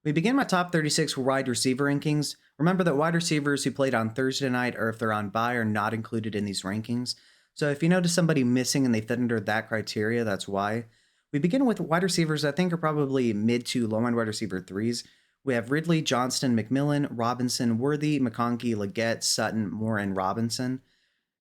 We begin my top 36 wide receiver rankings. Remember that wide receivers who played on Thursday night or if they're on bye are not included in these rankings. So if you notice somebody missing and they fit under that criteria, that's why. We begin with wide receivers I think are probably mid to low end wide receiver threes. We have Ridley, Johnston, McMillan, Robinson, Worthy, McConkey, Leggett, Sutton, Moore, and Robinson.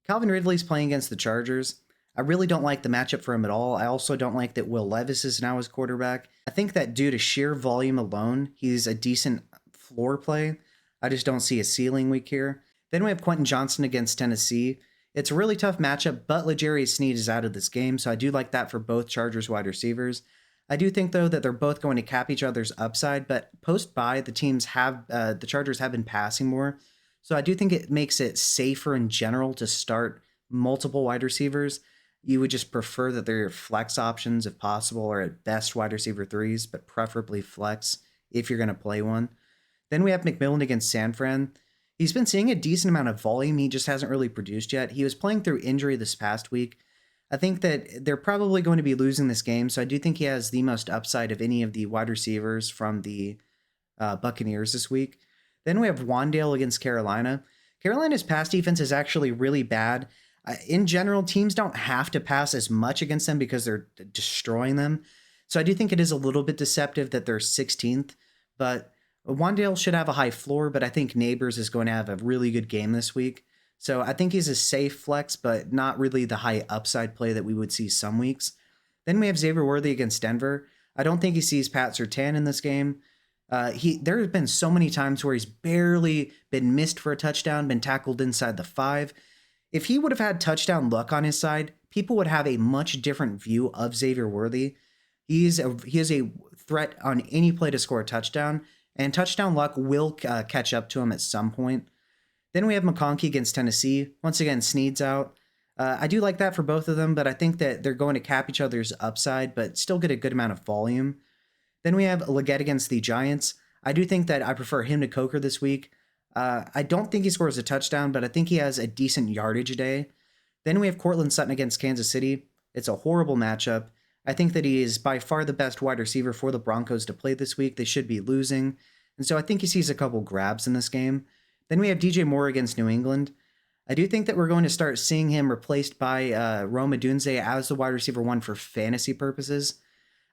Calvin Ridley's playing against the Chargers. I really don't like the matchup for him at all. I also don't like that Will Levis is now his quarterback. I think that due to sheer volume alone, he's a decent floor play. I just don't see a ceiling week here. Then we have Quentin Johnson against Tennessee. It's a really tough matchup, but L'Jarius Sneed is out of this game, so I do like that for both Chargers wide receivers. I do think though that they're both going to cap each other's upside, but post bye the Chargers have been passing more, so I do think it makes it safer in general to start multiple wide receivers. You would just prefer that they're flex options if possible, or at best wide receiver threes, but preferably flex if you're going to play one. Then we have McMillan against San Fran. He's been seeing a decent amount of volume. He just hasn't really produced yet. He was playing through injury this past week. I think that they're probably going to be losing this game, so I do think he has the most upside of any of the wide receivers from the Buccaneers this week. Then we have Wandale against Carolina. Carolina's pass defense is actually really bad. In general, teams don't have to pass as much against them because they're destroying them. So I do think it is a little bit deceptive that they're 16th, but Wandale should have a high floor, but I think Neighbors is going to have a really good game this week. So I think he's a safe flex, but not really the high upside play that we would see some weeks. Then we have Xavier Worthy against Denver. I don't think he sees Pat Surtain in this game. There have been so many times where he's barely been missed for a touchdown, been tackled inside the 5. If he would have had touchdown luck on his side, people would have a much different view of Xavier Worthy. He is a threat on any play to score a touchdown, and touchdown luck will catch up to him at some point. Then we have McConkey against Tennessee. Once again, Sneed's out. I do like that for both of them, but I think that they're going to cap each other's upside, but still get a good amount of volume. Then we have Leggett against the Giants. I do think that I prefer him to Coker this week. I don't think he scores a touchdown, but I think he has a decent yardage day. Then we have Cortland Sutton against Kansas City. It's a horrible matchup. I think that he is by far the best wide receiver for the Broncos to play this week. They should be losing. And so I think he sees a couple grabs in this game. Then we have DJ Moore against New England. I do think that we're going to start seeing him replaced by Rome Odunze as the wide receiver one for fantasy purposes.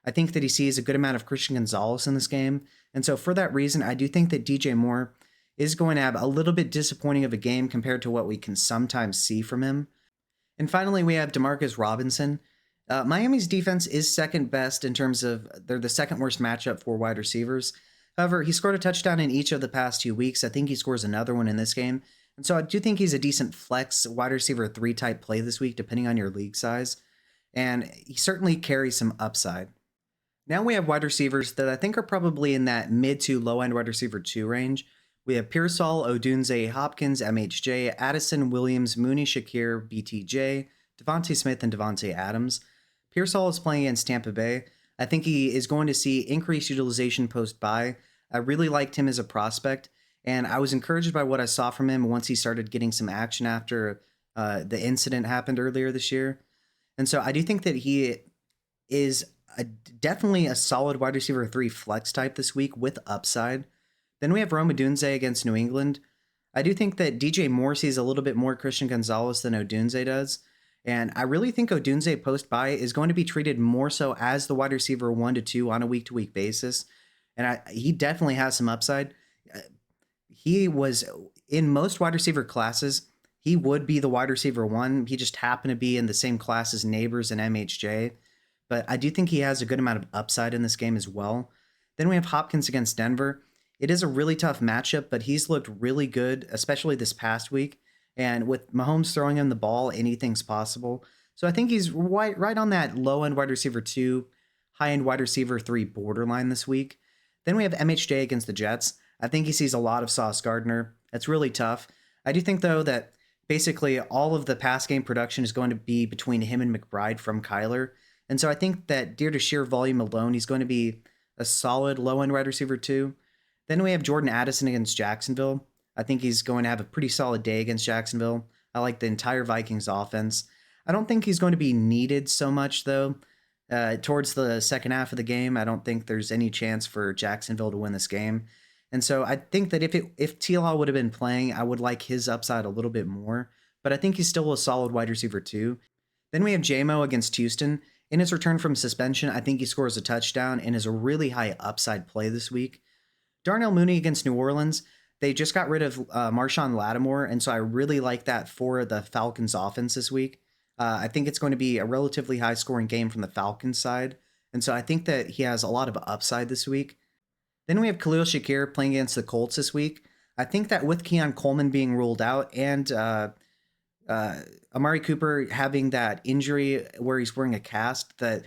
I think that he sees a good amount of Christian Gonzalez in this game. And so for that reason, I do think that DJ Moore is going to have a little bit disappointing of a game compared to what we can sometimes see from him. And finally, we have DeMarcus Robinson. Miami's defense is second best in terms of they're the second worst matchup for wide receivers. However, he scored a touchdown in each of the past 2 weeks. I think he scores another one in this game. And so I do think he's a decent flex wide receiver 3 type play this week, depending on your league size. And he certainly carries some upside. Now we have wide receivers that I think are probably in that mid to low end wide receiver 2 range. We have Pearsall, Odunze, Hopkins, MHJ, Addison, Williams, Mooney, Shakir, BTJ, Devontae Smith, and Devontae Adams. Pearsall is playing against Tampa Bay. I think he is going to see increased utilization post-bye. I really liked him as a prospect, and I was encouraged by what I saw from him once he started getting some action after the incident happened earlier this year. And so I do think that he is definitely a solid wide receiver 3 flex type this week with upside. Then we have Rome Odunze against New England. I do think that DJ Moore sees a little bit more Christian Gonzalez than Odunze does. And I really think Odunze post-bye is going to be treated more so as the wide receiver 1 to 2 on a week-to-week basis. And he definitely has some upside. He was in most wide receiver classes, he would be the wide receiver 1. He just happened to be in the same class as Neighbors and MHJ. But I do think he has a good amount of upside in this game as well. Then we have Hopkins against Denver. It is a really tough matchup, but he's looked really good, especially this past week. And with Mahomes throwing him the ball, anything's possible. So I think he's right on that low-end wide receiver 2, high-end wide receiver 3 borderline this week. Then we have MHJ against the Jets. I think he sees a lot of Sauce Gardner. That's really tough. I do think, though, that basically all of the pass game production is going to be between him and McBride from Kyler. And so I think that due to sheer volume alone, he's going to be a solid low-end wide receiver 2. Then we have Jordan Addison against Jacksonville. I think he's going to have a pretty solid day against Jacksonville. I like the entire Vikings offense. I don't think he's going to be needed so much, though. Towards the second half of the game, I don't think there's any chance for Jacksonville to win this game. And so I think that if T-Law would have been playing, I would like his upside a little bit more. But I think he's still a solid wide receiver too. Then we have JMO against Houston. In his return from suspension, I think he scores a touchdown and is a really high upside play this week. Darnell Mooney against New Orleans. They just got rid of Marshawn Lattimore, and so I really like that for the Falcons offense this week. I think it's going to be a relatively high scoring game from the Falcons side, and so I think that he has a lot of upside this week. Then we have Khalil Shakir playing against the Colts this week. I think that with Keon Coleman being ruled out and Amari Cooper having that injury where he's wearing a cast, that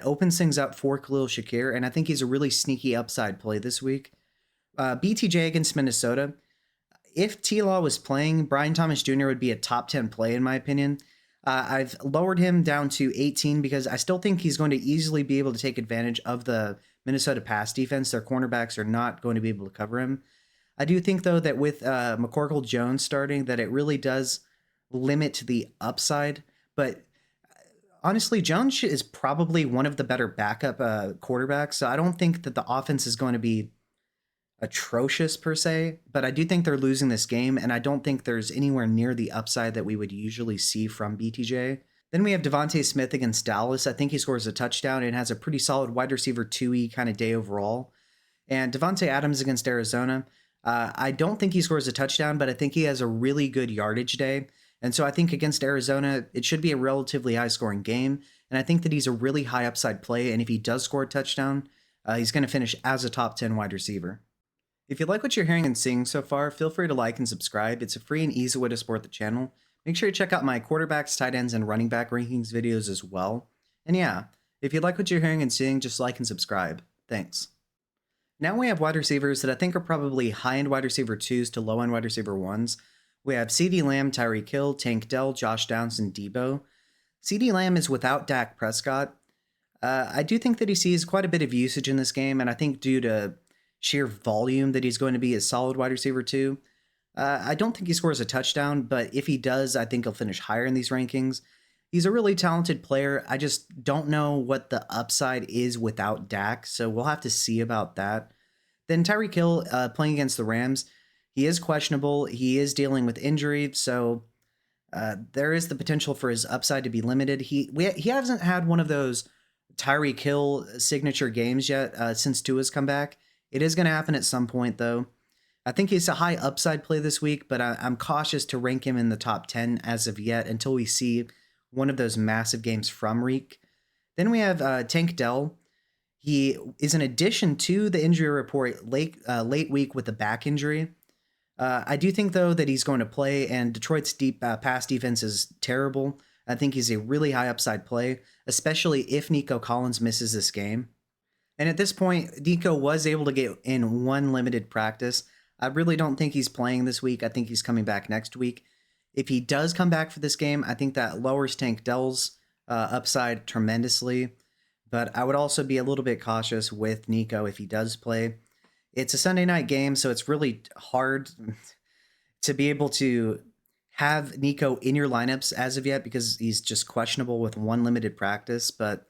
opens things up for Khalil Shakir, and I think he's a really sneaky upside play this week. BTJ against Minnesota. If T-Law was playing, Brian Thomas Jr. would be a top 10 play in my opinion. I've lowered him down to 18 because I still think he's going to easily be able to take advantage of the Minnesota pass defense. Their cornerbacks are not going to be able to cover him. I do think, though, that with McCorkle Jones starting, that it really does limit the upside. But honestly, Jones is probably one of the better backup quarterbacks, so I don't think that the offense is going to be atrocious per se, but I do think they're losing this game, and I don't think there's anywhere near the upside that we would usually see from BTJ. Then we have Devontae Smith against Dallas. I think he scores a touchdown and has a pretty solid wide receiver 2E kind of day overall. And Devontae Adams against Arizona. I don't think he scores a touchdown, but I think he has a really good yardage day. And so I think against Arizona, it should be a relatively high scoring game. And I think that he's a really high upside play. And if he does score a touchdown, he's going to finish as a top 10 wide receiver. If you like what you're hearing and seeing so far, feel free to like and subscribe. It's a free and easy way to support the channel. Make sure you check out my quarterbacks, tight ends, and running back rankings videos as well. And yeah, if you like what you're hearing and seeing, just like and subscribe. Thanks. Now we have wide receivers that I think are probably high-end wide receiver 2s to low-end wide receiver 1s. We have CeeDee Lamb, Tyreek Hill, Tank Dell, Josh Downs, and Debo. CeeDee Lamb is without Dak Prescott. I do think that he sees quite a bit of usage in this game, and I think due to sheer volume that he's going to be a solid wide receiver 2. I don't think he scores a touchdown, but if he does, I think he'll finish higher in these rankings. He's a really talented player. I just don't know what the upside is without Dak, so we'll have to see about that. Then Tyreek Hill playing against the Rams. He is questionable. He is dealing with injury, so there is the potential for his upside to be limited. He hasn't had one of those Tyreek Hill signature games yet since Tua's come back. It is going to happen at some point, though. I think he's a high upside play this week, but I'm cautious to rank him in the top 10 as of yet until we see one of those massive games from Reek. Then we have Tank Dell. He is an addition to the injury report late week with a back injury. I do think, though, that he's going to play, and Detroit's deep pass defense is terrible. I think he's a really high upside play, especially if Nico Collins misses this game. And at this point, Nico was able to get in one limited practice. I really don't think he's playing this week. I think he's coming back next week. If he does come back for this game, I think that lowers Tank Dell's upside tremendously. But I would also be a little bit cautious with Nico if he does play. It's a Sunday night game, so it's really hard to be able to have Nico in your lineups as of yet because he's just questionable with one limited practice. But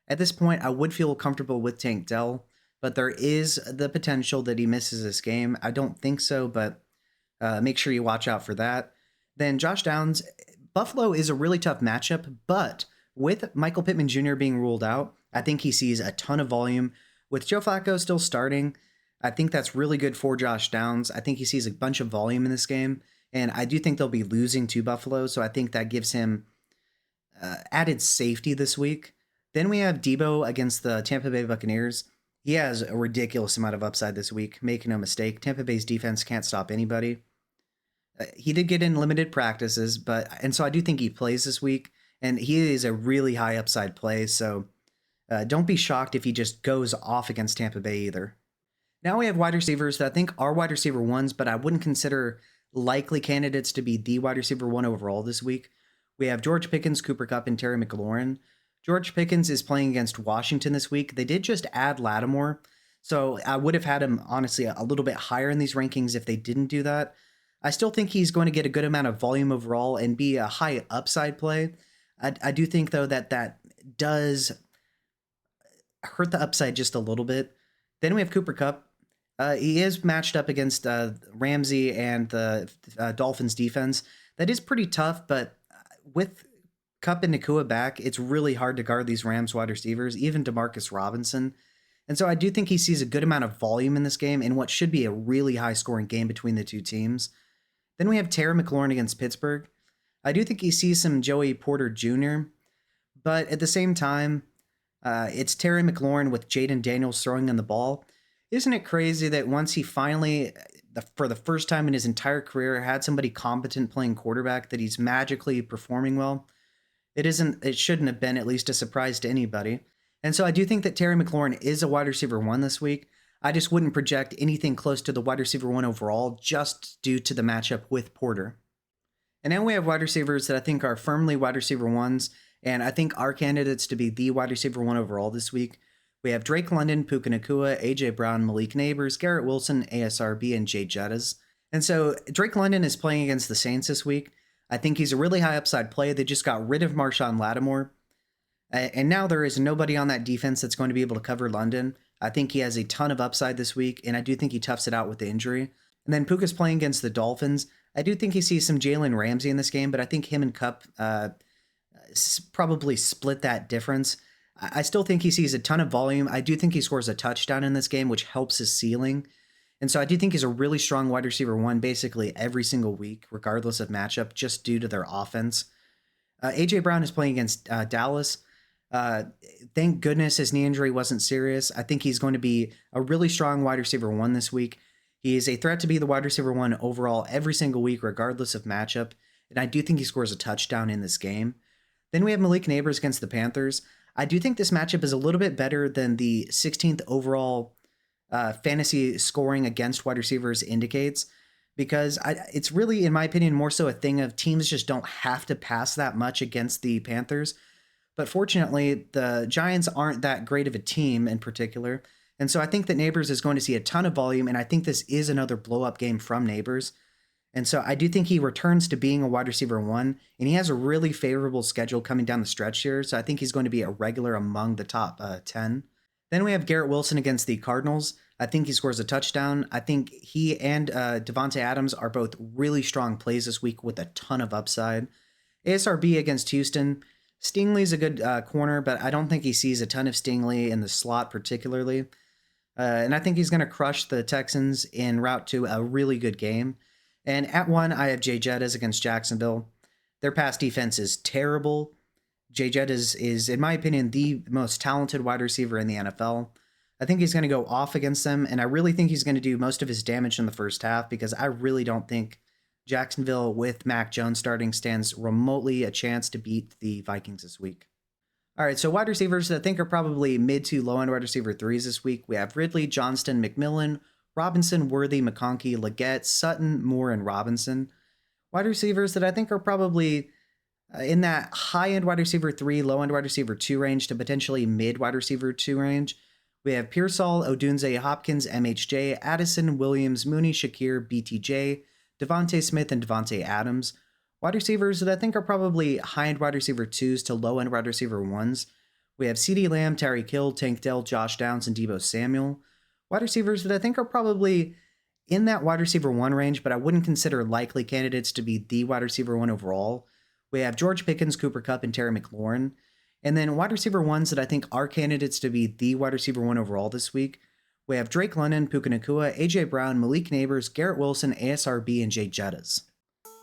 at this point, I would feel comfortable with Tank Dell, but there is the potential that he misses this game. I don't think so, but make sure you watch out for that. Then Josh Downs, Buffalo is a really tough matchup, but with Michael Pittman Jr. being ruled out, I think he sees a ton of volume. With Joe Flacco still starting, I think that's really good for Josh Downs. I think he sees a bunch of volume in this game, and I do think they'll be losing to Buffalo, so I think that gives him added safety this week. Then we have Debo against the Tampa Bay Buccaneers. He has a ridiculous amount of upside this week, make no mistake. Tampa Bay's defense can't stop anybody. He did get in limited practices, and so I do think he plays this week, and he is a really high upside play, so don't be shocked if he just goes off against Tampa Bay either. Now we have wide receivers that I think are wide receiver 1s, but I wouldn't consider likely candidates to be the wide receiver 1 overall this week. We have George Pickens, Cooper Kupp, and Terry McLaurin. George Pickens is playing against Washington this week. They did just add Lattimore, so I would have had him, honestly, a little bit higher in these rankings if they didn't do that. I still think he's going to get a good amount of volume overall and be a high upside play. I do think, though, that does hurt the upside just a little bit. Then we have Cooper Kupp. He is matched up against Ramsey and the Dolphins defense. That is pretty tough, but with Kupp and Nakua back, it's really hard to guard these Rams wide receivers, even Demarcus Robinson. And so I do think he sees a good amount of volume in this game in what should be a really high scoring game between the two teams. Then we have Terry McLaurin against Pittsburgh. I do think he sees some Joey Porter Jr., but at the same time, it's Terry McLaurin with Jaden Daniels throwing in the ball. Isn't it crazy that once he finally, for the first time in his entire career, had somebody competent playing quarterback, that he's magically performing well? It shouldn't have been at least a surprise to anybody. And so I do think that Terry McLaurin is a wide receiver 1 this week. I just wouldn't project anything close to the wide receiver 1 overall, just due to the matchup with Porter. And now we have wide receivers that I think are firmly wide receiver 1s, and I think are candidates to be the wide receiver 1 overall this week. We have Drake London, Puka Nacua, AJ Brown, Malik Neighbors, Garrett Wilson, ASRB, and Jay Jettas. And so Drake London is playing against the Saints this week. I think he's a really high upside play. They just got rid of Marshawn Lattimore. And now there is nobody on that defense that's going to be able to cover London. I think he has a ton of upside this week, and I do think he toughs it out with the injury. And then Puka's playing against the Dolphins. I do think he sees some Jalen Ramsey in this game, but I think him and Kupp probably split that difference. I still think he sees a ton of volume. I do think he scores a touchdown in this game, which helps his ceiling. And so I do think he's a really strong wide receiver 1 basically every single week, regardless of matchup, just due to their offense. AJ Brown is playing against Dallas. Thank goodness his knee injury wasn't serious. I think he's going to be a really strong wide receiver 1 this week. He is a threat to be the wide receiver 1 overall every single week, regardless of matchup. And I do think he scores a touchdown in this game. Then we have Malik Neighbors against the Panthers. I do think this matchup is a little bit better than the 16th overall fantasy scoring against wide receivers indicates, because it's really, in my opinion, more so a thing of teams just don't have to pass that much against the Panthers. But fortunately, the Giants aren't that great of a team in particular. And so I think that Neighbors is going to see a ton of volume, and I think this is another blow-up game from Neighbors. And so I do think he returns to being a wide receiver 1, and he has a really favorable schedule coming down the stretch here. So I think he's going to be a regular among the top 10. Then we have Garrett Wilson against the Cardinals. I think he scores a touchdown. I think he and Devontae Adams are both really strong plays this week with a ton of upside. ASRB against Houston. Stingley's a good corner, but I don't think he sees a ton of Stingley in the slot particularly. And I think he's going to crush the Texans en route to a really good game. And at 1, I have Jay Jettas against Jacksonville. Their pass defense is terrible. Jay Jettas is, in my opinion, the most talented wide receiver in the NFL. I think he's going to go off against them, and I really think he's going to do most of his damage in the first half, because I really don't think Jacksonville with Mac Jones starting stands remotely a chance to beat the Vikings this week. All right, so wide receivers that I think are probably mid to low-end wide receiver 3s this week. We have Ridley, Johnston, McMillan, Robinson, Worthy, McConkey, Leggett, Sutton, Moore, and Robinson. Wide receivers that I think are probably in that high-end wide receiver 3, low-end wide receiver 2 range to potentially mid wide receiver 2 range. We have Pearsall, Odunze, Hopkins, MHJ, Addison, Williams, Mooney, Shakir, BTJ, Devontae Smith, and Devontae Adams. Wide receivers that I think are probably high-end wide receiver 2s to low-end wide receiver 1s. We have CeeDee Lamb, Tyreek Hill, Tank Dell, Josh Downs, and Deebo Samuel. Wide receivers that I think are probably in that wide receiver 1 range, but I wouldn't consider likely candidates to be the wide receiver 1 overall. We have George Pickens, Cooper Kupp, and Terry McLaurin. And then wide receiver 1s that I think are candidates to be the wide receiver 1 overall this week. We have Drake London, Puka Nacua, AJ Brown, Malik Neighbors, Garrett Wilson, ASRB, and Jay Jettas.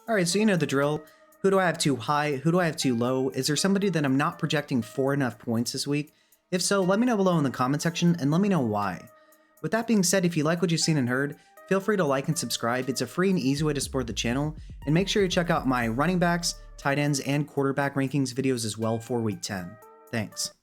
All right, so you know the drill. Who do I have too high? Who do I have too low? Is there somebody that I'm not projecting for enough points this week? If so, let me know below in the comment section and let me know why. With that being said, if you like what you've seen and heard, feel free to like and subscribe. It's a free and easy way to support the channel. And make sure you check out my running backs, tight ends, and quarterback rankings videos as well for week 10. Thanks.